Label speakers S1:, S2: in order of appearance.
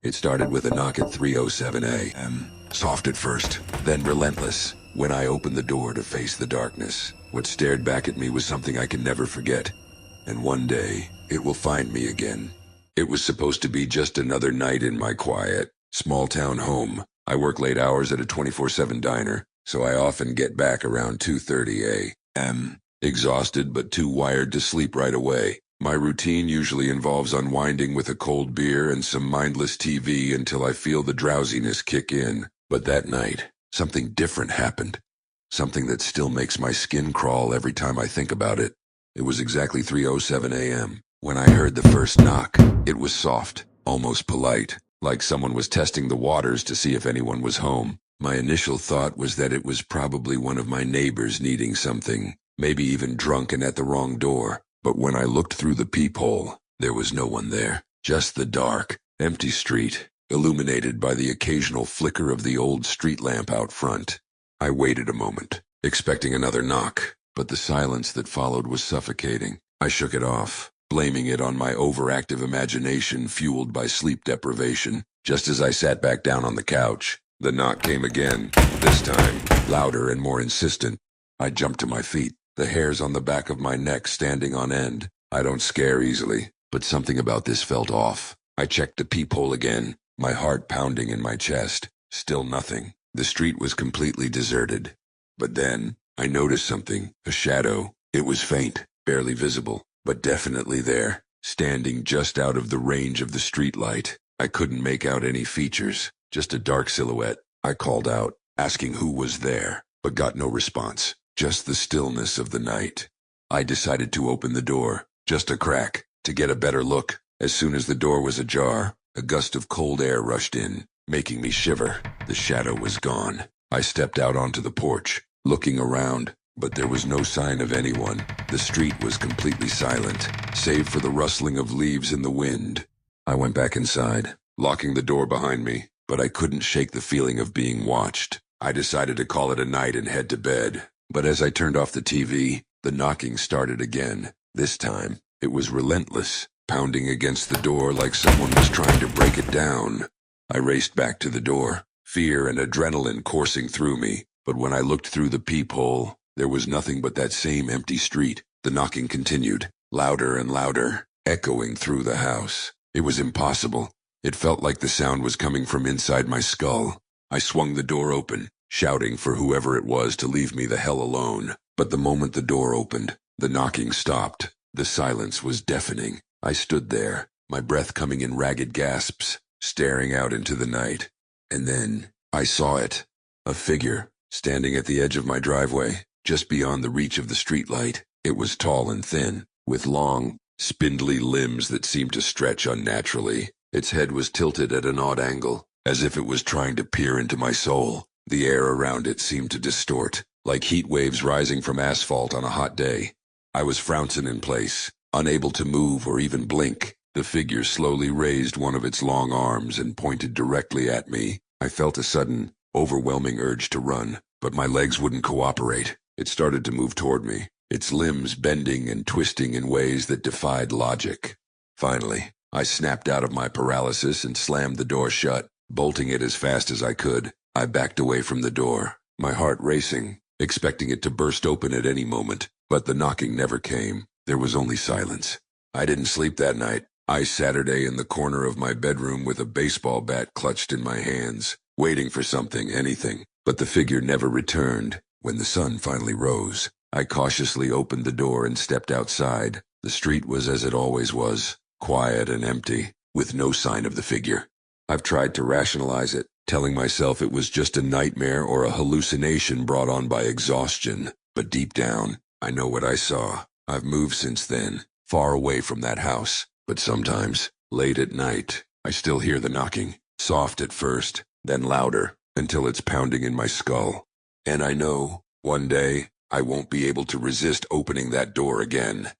S1: It started with a knock at 3:07 a.m. Soft at first, then relentless. When I opened the door to face the darkness, what stared back at me was something I can never forget. And one day, it will find me again. It was supposed to be just another night in my quiet, small-town home. I work late hours at a 24/7 diner, so I often get back around 2:30 a.m. Exhausted but too wired to sleep right away. My routine usually involves unwinding with a cold beer and some mindless TV until I feel the drowsiness kick in. But that night, something different happened. Something that still makes my skin crawl every time I think about it. It was exactly 3:07 a.m. when I heard the first knock. It was soft, almost polite, like someone was testing the waters to see if anyone was home. My initial thought was that it was probably one of my neighbors needing something, maybe even drunk and at the wrong door. But when I looked through the peephole, there was no one there. Just the dark, empty street, illuminated by the occasional flicker of the old street lamp out front. I waited a moment, expecting another knock, but the silence that followed was suffocating. I shook it off, blaming it on my overactive imagination fueled by sleep deprivation. Just as I sat back down on the couch, the knock came again, this time louder and more insistent. I jumped to my feet, the hairs on the back of my neck standing on end. I don't scare easily, but something about this felt off. I checked the peephole again, my heart pounding in my chest. Still nothing. The street was completely deserted. But then, I noticed something, a shadow. It was faint, barely visible, but definitely there, standing just out of the range of the streetlight. I couldn't make out any features, just a dark silhouette. I called out, asking who was there, but got no response. Just the stillness of the night. I decided to open the door, just a crack, to get a better look. As soon as the door was ajar, a gust of cold air rushed in, making me shiver. The shadow was gone. I stepped out onto the porch, looking around, but there was no sign of anyone. The street was completely silent, save for the rustling of leaves in the wind. I went back inside, locking the door behind me, but I couldn't shake the feeling of being watched. I decided to call it a night and head to bed. But as I turned off the TV, the knocking started again. This time, it was relentless, pounding against the door like someone was trying to break it down. I raced back to the door, fear and adrenaline coursing through me, but when I looked through the peephole, there was nothing but that same empty street. The knocking continued, louder and louder, echoing through the house. It was impossible. It felt like the sound was coming from inside my skull. I swung the door open, shouting for whoever it was to leave me the hell alone. But the moment the door opened, the knocking stopped. The silence was deafening. I stood there, my breath coming in ragged gasps, staring out into the night. And then, I saw it. A figure, standing at the edge of my driveway, just beyond the reach of the streetlight. It was tall and thin, with long, spindly limbs that seemed to stretch unnaturally. Its head was tilted at an odd angle, as if it was trying to peer into my soul. The air around it seemed to distort, like heat waves rising from asphalt on a hot day. I was frozen in place, unable to move or even blink. The figure slowly raised one of its long arms and pointed directly at me. I felt a sudden, overwhelming urge to run, but my legs wouldn't cooperate. It started to move toward me, its limbs bending and twisting in ways that defied logic. Finally, I snapped out of my paralysis and slammed the door shut, bolting it as fast as I could. I backed away from the door, my heart racing, expecting it to burst open at any moment, but the knocking never came. There was only silence. I didn't sleep that night. I Saturday in the corner of my bedroom with a baseball bat clutched in my hands, waiting for something, anything. But the figure never returned. When the sun finally rose, I cautiously opened the door and stepped outside. The street was as it always was, quiet and empty, with no sign of the figure. I've tried to rationalize it, telling myself it was just a nightmare or a hallucination brought on by exhaustion. But deep down, I know what I saw. I've moved since then, far away from that house. But sometimes, late at night, I still hear the knocking, soft at first, then louder, until it's pounding in my skull. And I know, one day, I won't be able to resist opening that door again.